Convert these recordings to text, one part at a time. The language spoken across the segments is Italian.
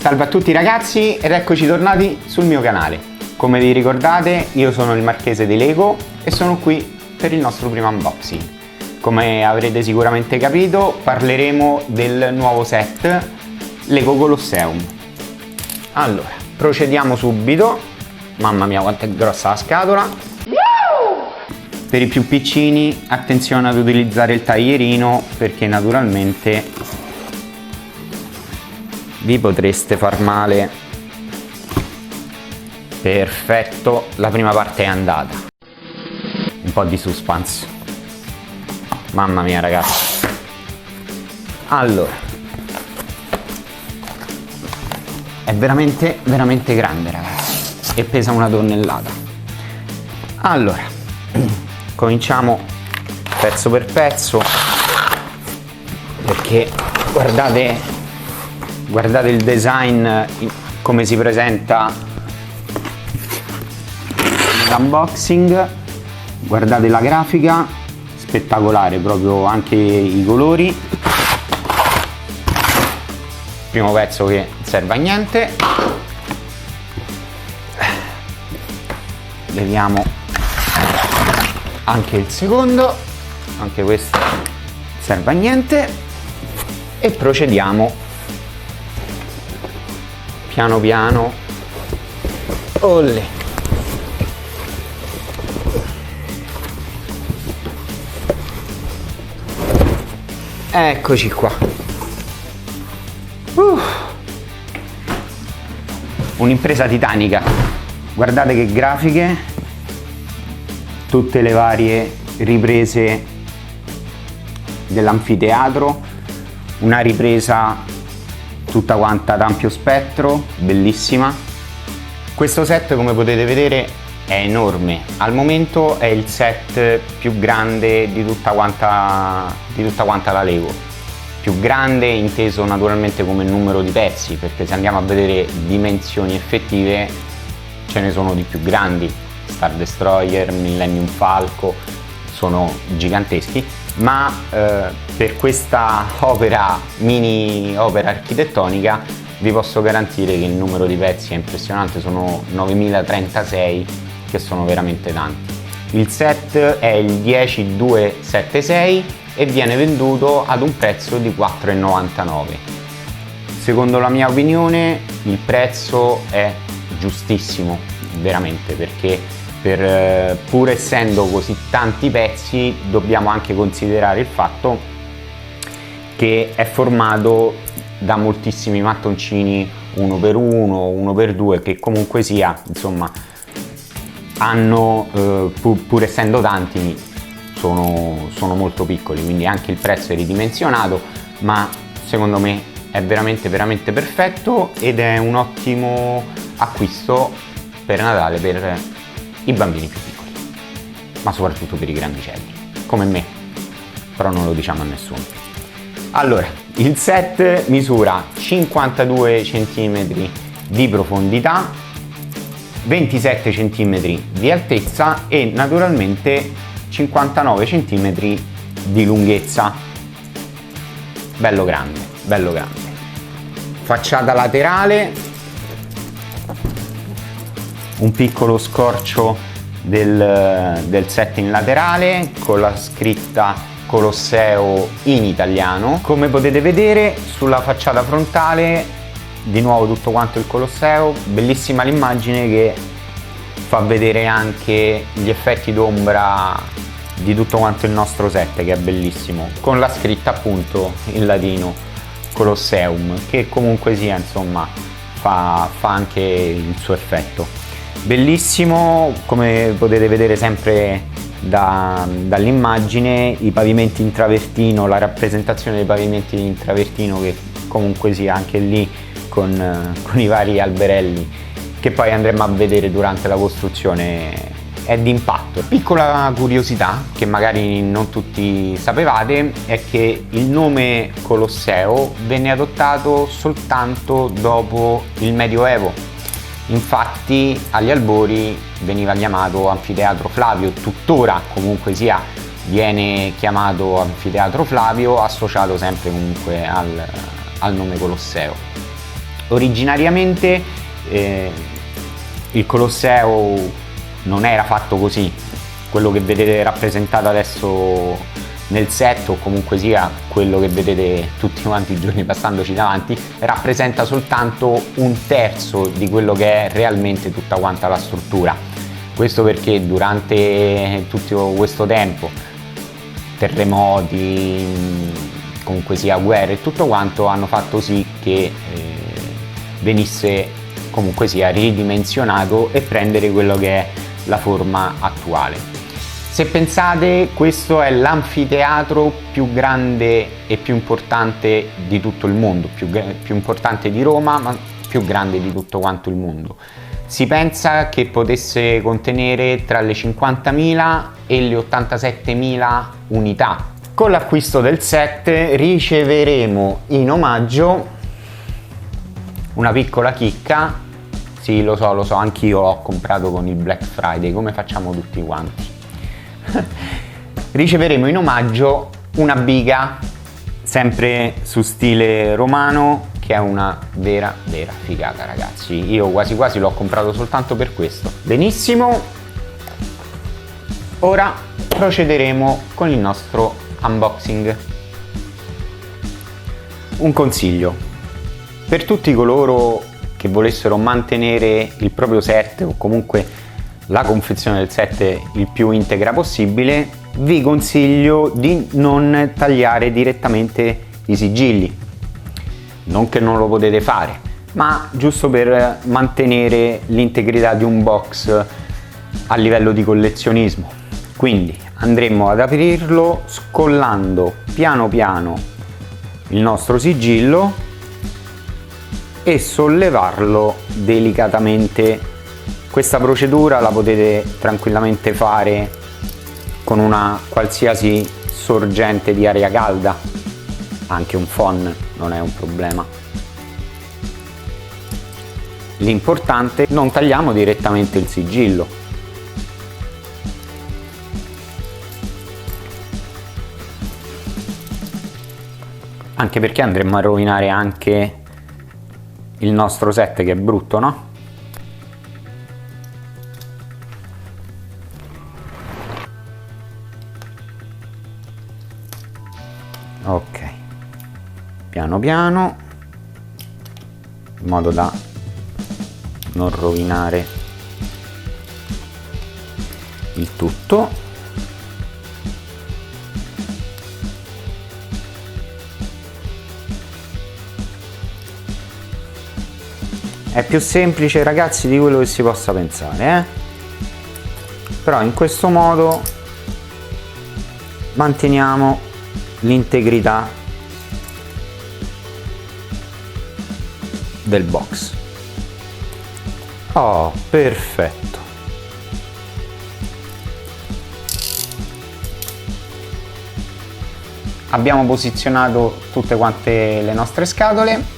Salve a tutti ragazzi ed eccoci tornati sul mio canale. Come vi ricordate, io sono il Marchese di Lego e sono qui per il nostro primo unboxing. Come avrete sicuramente capito, parleremo del nuovo set Lego Colosseum. Allora, procediamo subito. Mamma mia quanto è grossa la scatola. Per i più piccini, attenzione ad utilizzare il taglierino perché naturalmente vi potreste far male. Perfetto, la prima parte è andata. Un po' di suspense. Mamma mia ragazzi. Allora, è veramente grande ragazzi e pesa 1 tonnellata. Allora, cominciamo pezzo per pezzo perché guardate il design, come si presenta nell'unboxing, guardate la grafica, spettacolare, proprio anche i colori. Primo pezzo che serve a niente. Vediamo anche il secondo, anche questo serve a niente e procediamo piano piano. Olle. Eccoci qua. Un'impresa titanica. Guardate che grafiche, tutte le varie riprese dell'anfiteatro, una ripresa tutta quanta ad ampio spettro, bellissima. Questo set, come potete vedere, è enorme. Al momento è il set più grande di tutta quanta la Lego. Più grande inteso naturalmente come numero di pezzi, perché se andiamo a vedere dimensioni effettive ce ne sono di più grandi. Star Destroyer, Millennium Falcon sono giganteschi, ma per questa mini opera architettonica vi posso garantire che il numero di pezzi è impressionante, sono 9036, che sono veramente tanti. Il set è il 10276 e viene venduto ad un prezzo di 4,99 €. Secondo la mia opinione il prezzo è giustissimo, veramente, perché pur essendo così tanti pezzi dobbiamo anche considerare il fatto che è formato da moltissimi mattoncini 1x1, 1x2, che comunque sia, insomma, hanno pur essendo tanti sono molto piccoli, quindi anche il prezzo è ridimensionato, ma secondo me è veramente perfetto ed è un ottimo acquisto per Natale per i bambini più piccoli, ma soprattutto per i grandicelli come me, però non lo diciamo a nessuno. Allora, il set misura 52 cm di profondità, 27 cm di altezza e naturalmente 59 cm di lunghezza. Bello grande. Facciata laterale, un piccolo scorcio del set in laterale con la scritta Colosseo in italiano. Come potete vedere sulla facciata frontale di nuovo tutto quanto il Colosseo, bellissima l'immagine che fa vedere anche gli effetti d'ombra di tutto quanto il nostro set, che è bellissimo, con la scritta appunto in latino Colosseum, che comunque sia, insomma, fa anche il suo effetto. Bellissimo, come potete vedere sempre dall'immagine, i pavimenti in travertino, la rappresentazione dei pavimenti in travertino, che comunque sia anche lì con i vari alberelli che poi andremo a vedere durante la costruzione, è d'impatto. Piccola curiosità che magari non tutti sapevate è che il nome Colosseo venne adottato soltanto dopo il Medioevo. Infatti agli albori veniva chiamato Anfiteatro Flavio, tuttora comunque sia viene chiamato Anfiteatro Flavio, associato sempre comunque al nome Colosseo. Originariamente il Colosseo non era fatto così, quello che vedete rappresentato adesso nel set, o comunque sia quello che vedete tutti quanti i giorni passandoci davanti, rappresenta soltanto un terzo di quello che è realmente tutta quanta la struttura. Questo perché durante tutto questo tempo, terremoti, comunque sia guerre e tutto quanto, hanno fatto sì che venisse comunque sia ridimensionato e prendere quello che è la forma attuale. Se pensate, questo è l'anfiteatro più grande e più importante di tutto il mondo, più importante di Roma, ma più grande di tutto quanto il mondo. Si pensa che potesse contenere tra le 50.000 e le 87.000 unità. Con l'acquisto del set riceveremo in omaggio una piccola chicca. Sì, lo so, anch'io l'ho comprato con il Black Friday, come facciamo tutti quanti. Riceveremo in omaggio una biga, sempre su stile romano, che è una vera figata, ragazzi. Io quasi quasi l'ho comprato soltanto per questo. Benissimo, ora procederemo con il nostro unboxing. Un consiglio per tutti coloro che volessero mantenere il proprio set, o comunque la confezione del set il più integra possibile, vi consiglio di non tagliare direttamente i sigilli. Non che non lo potete fare, ma giusto per mantenere l'integrità di un box a livello di collezionismo. Quindi andremo ad aprirlo scollando piano piano il nostro sigillo e sollevarlo delicatamente. Questa procedura la potete tranquillamente fare con una qualsiasi sorgente di aria calda, anche un phon non è un problema. L'importante, non tagliamo direttamente il sigillo. Anche perché andremo a rovinare anche il nostro set, che è brutto, no? Ok, piano piano, in modo da non rovinare il tutto. È più semplice, ragazzi, di quello che si possa pensare, però in questo modo manteniamo l'integrità del box. Oh, perfetto. Abbiamo posizionato tutte quante le nostre scatole.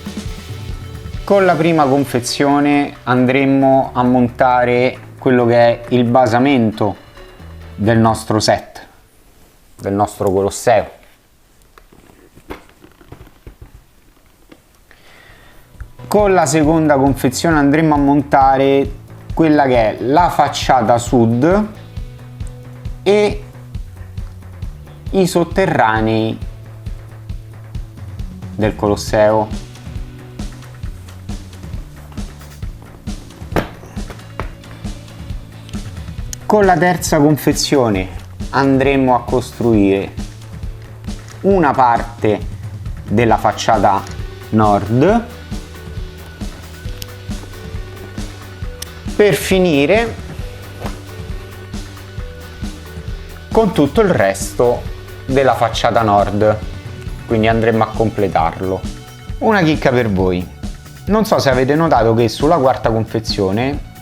Con la prima confezione andremo a montare quello che è il basamento del nostro set, del nostro Colosseo. Con la seconda confezione andremo a montare quella che è la facciata sud e i sotterranei del Colosseo. Con la terza confezione andremo a costruire una parte della facciata nord, per finire con tutto il resto della facciata nord, quindi andremo a completarlo. Una chicca per voi: non so se avete notato che sulla quarta confezione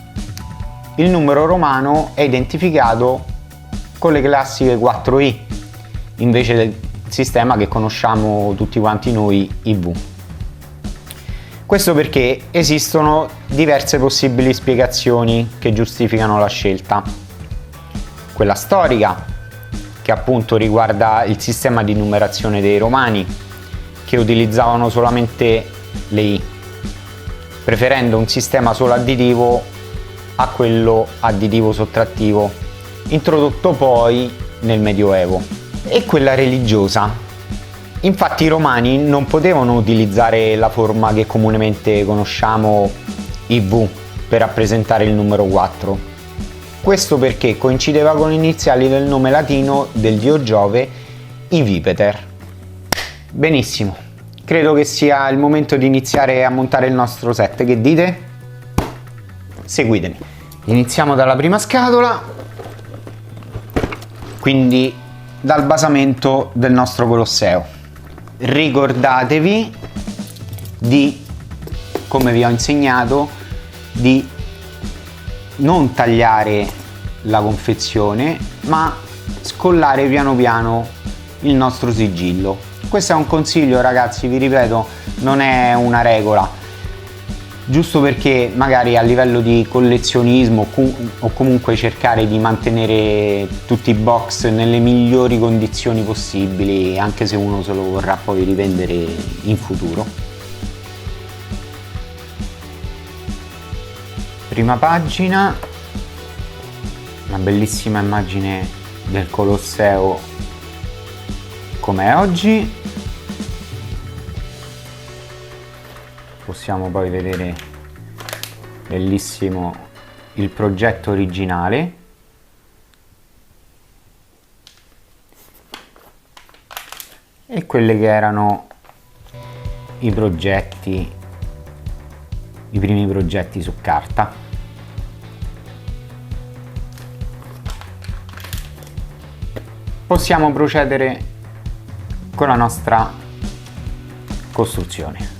il numero romano è identificato con le classiche 4i invece del sistema che conosciamo tutti quanti noi, IV. Questo perché esistono diverse possibili spiegazioni che giustificano la scelta. Quella storica, che appunto riguarda il sistema di numerazione dei romani, che utilizzavano solamente le I. preferendo un sistema solo additivo a quello additivo sottrattivo, introdotto poi nel Medioevo, e quella religiosa. Infatti i romani non potevano utilizzare la forma che comunemente conosciamo IV per rappresentare il numero 4. Questo perché coincideva con le iniziali del nome latino del dio Giove, Ivipeter. Benissimo, credo che sia il momento di iniziare a montare il nostro set, che dite? Seguitemi. Iniziamo dalla prima scatola, quindi dal basamento del nostro Colosseo. Ricordatevi di, come vi ho insegnato, di non tagliare la confezione ma scollare piano piano il nostro sigillo. Questo è un consiglio, ragazzi, vi ripeto, non è una regola, giusto perché magari a livello di collezionismo o comunque cercare di mantenere tutti i box nelle migliori condizioni possibili, anche se uno se lo vorrà poi rivendere in futuro. Prima pagina, una bellissima immagine del Colosseo come è oggi. Possiamo poi vedere bellissimo il progetto originale. E quelli che erano i progetti, i primi progetti su carta. Possiamo procedere con la nostra costruzione.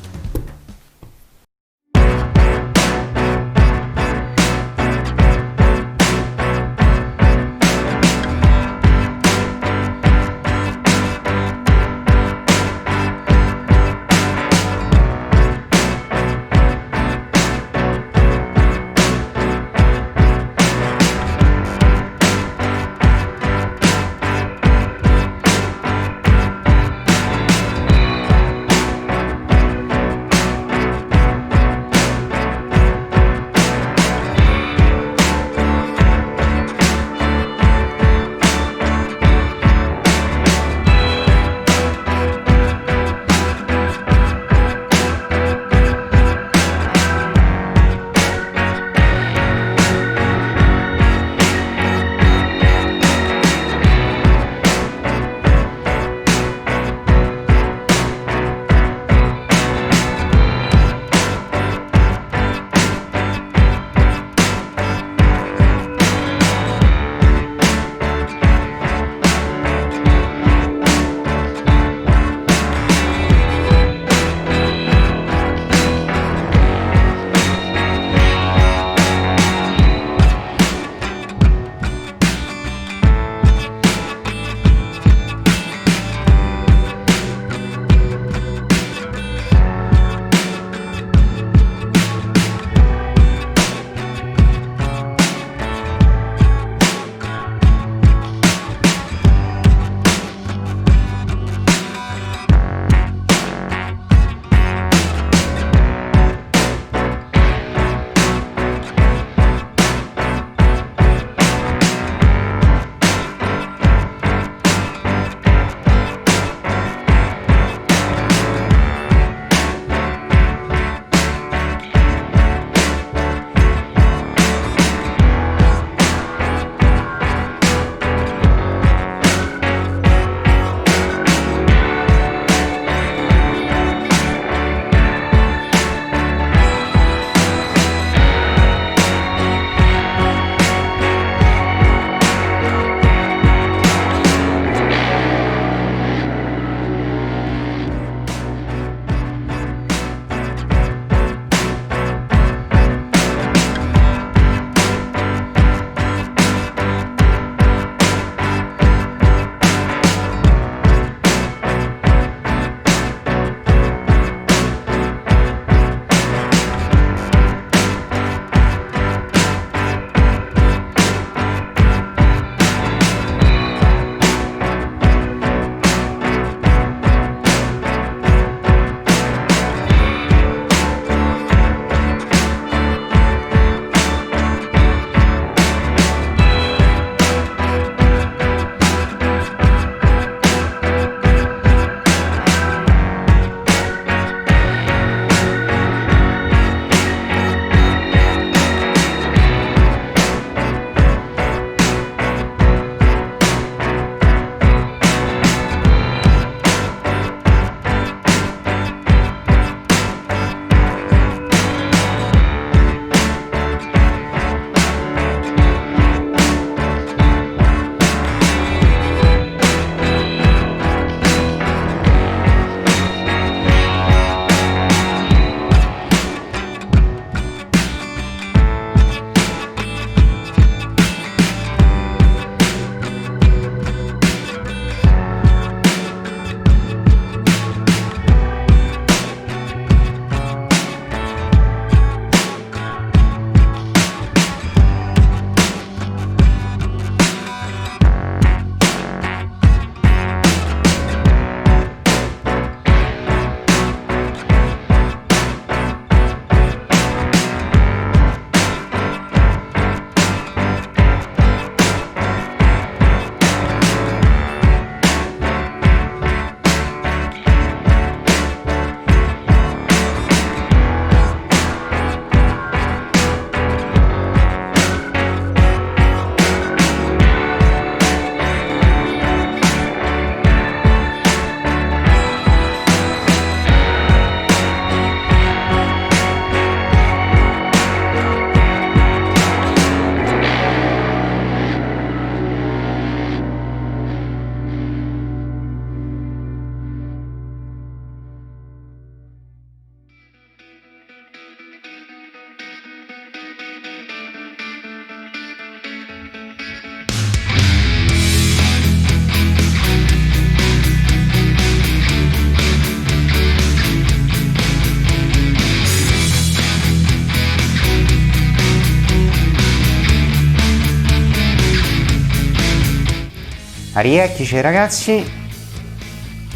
Rieccoci ragazzi,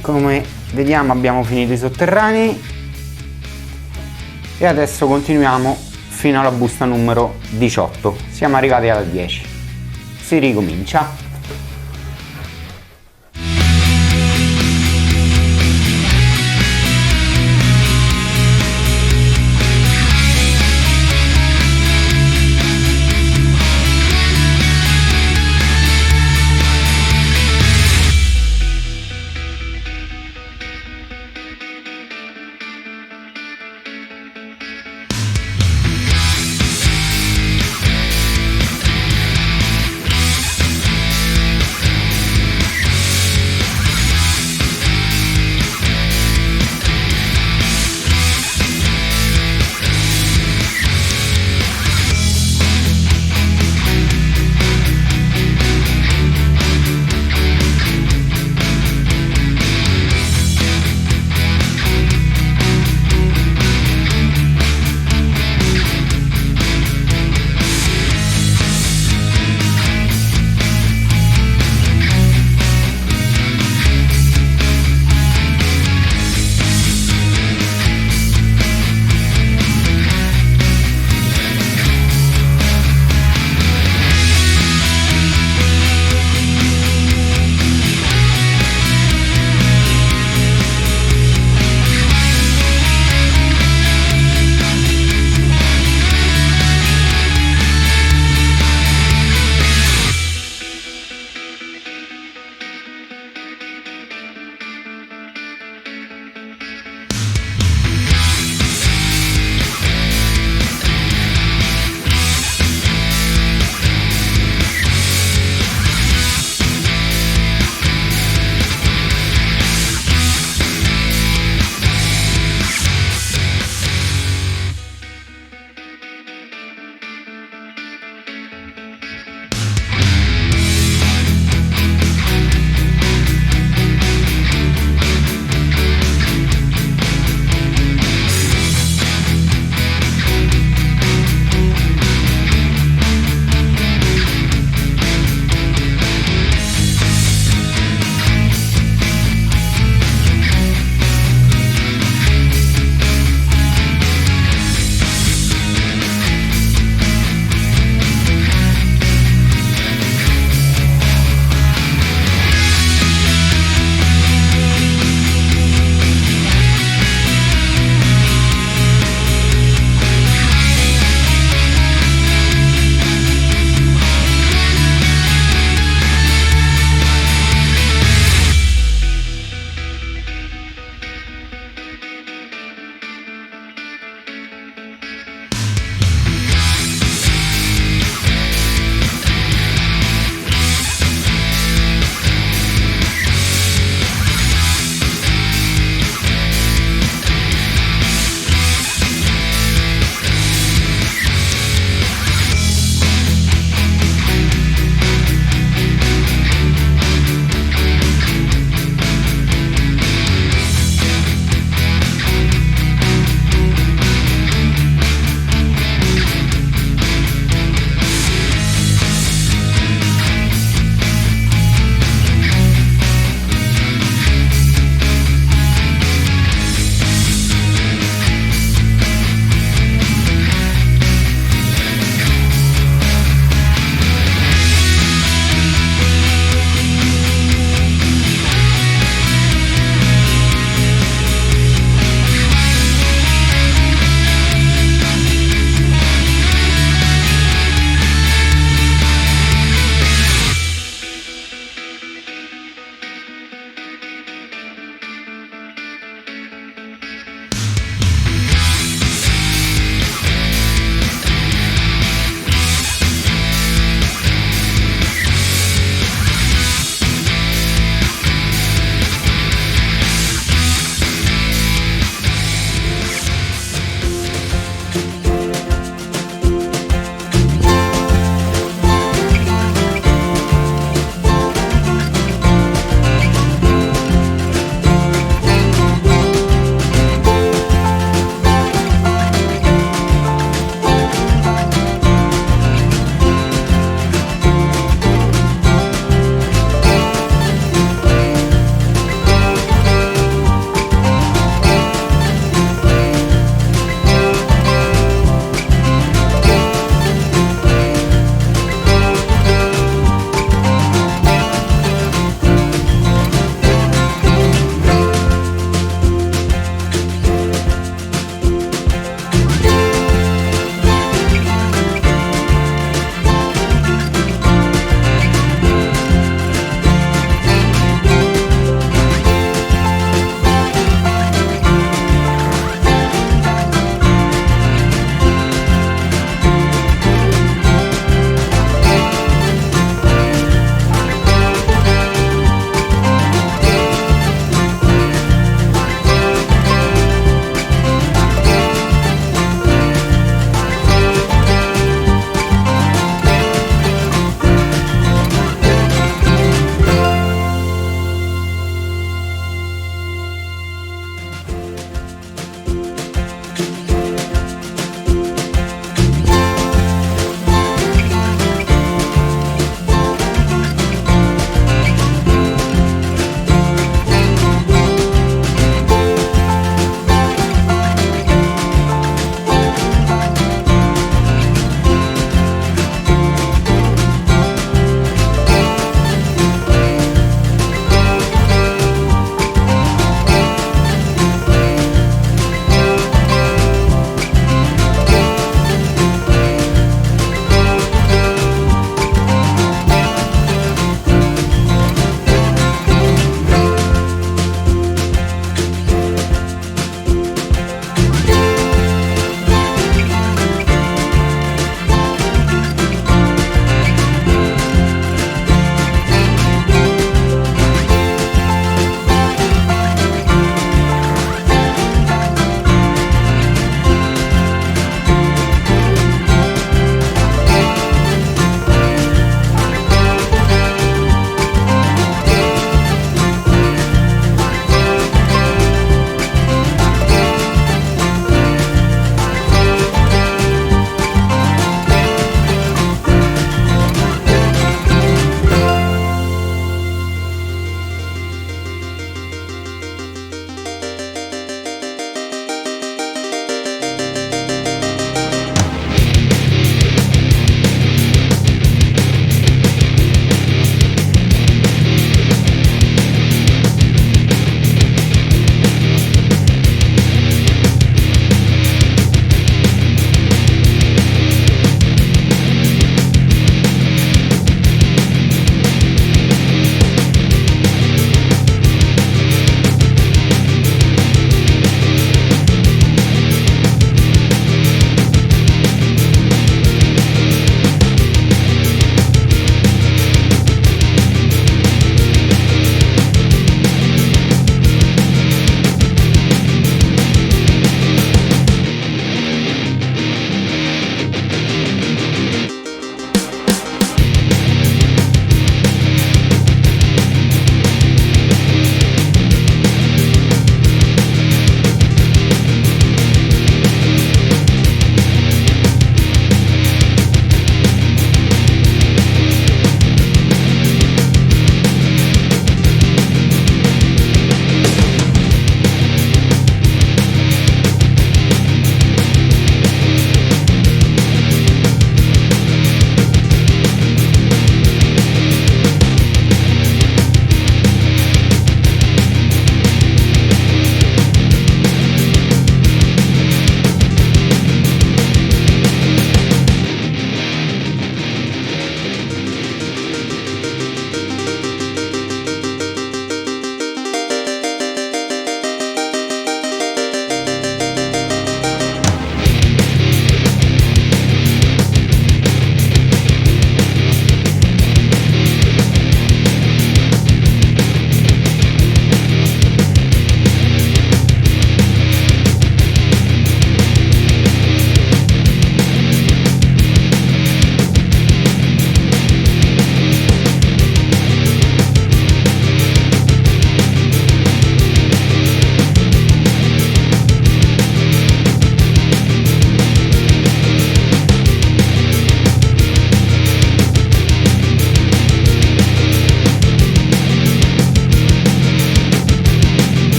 come vediamo abbiamo finito i sotterranei e adesso continuiamo fino alla busta numero 18. Siamo arrivati alla 10. Si ricomincia.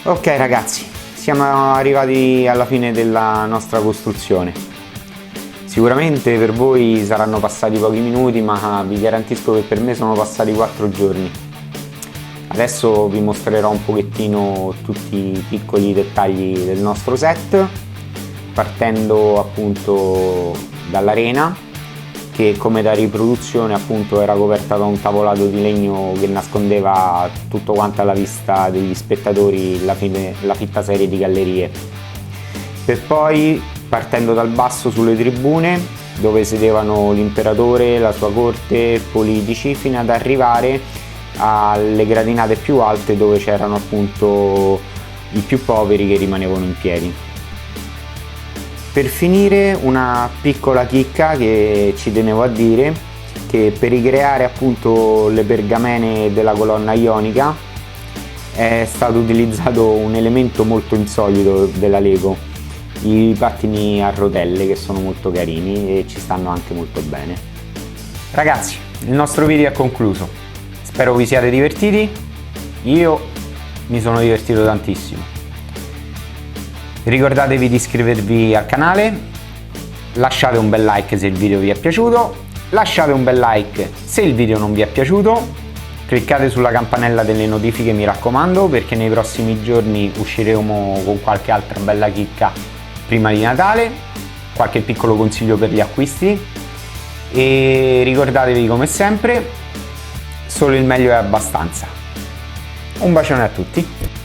Ok ragazzi, siamo arrivati alla fine della nostra costruzione. Sicuramente per voi saranno passati pochi minuti, ma vi garantisco che per me sono passati 4 giorni. Adesso vi mostrerò un pochettino tutti i piccoli dettagli del nostro set, partendo appunto dall'arena, che come da riproduzione appunto era coperta da un tavolato di legno che nascondeva tutto quanto alla vista degli spettatori la fitta serie di gallerie. Per poi, partendo dal basso sulle tribune, dove sedevano l'imperatore, la sua corte, politici, fino ad arrivare alle gradinate più alte dove c'erano appunto i più poveri che rimanevano in piedi. Per finire, una piccola chicca che ci tenevo a dire, che per ricreare appunto le pergamene della colonna ionica è stato utilizzato un elemento molto insolito della Lego, i pattini a rotelle, che sono molto carini e ci stanno anche molto bene. Ragazzi, il nostro video è concluso, spero vi siate divertiti, io mi sono divertito tantissimo. Ricordatevi di iscrivervi al canale, lasciate un bel like se il video vi è piaciuto, lasciate un bel like se il video non vi è piaciuto, cliccate sulla campanella delle notifiche, mi raccomando, perché nei prossimi giorni usciremo con qualche altra bella chicca prima di Natale, qualche piccolo consiglio per gli acquisti e ricordatevi come sempre, solo il meglio è abbastanza. Un bacione a tutti!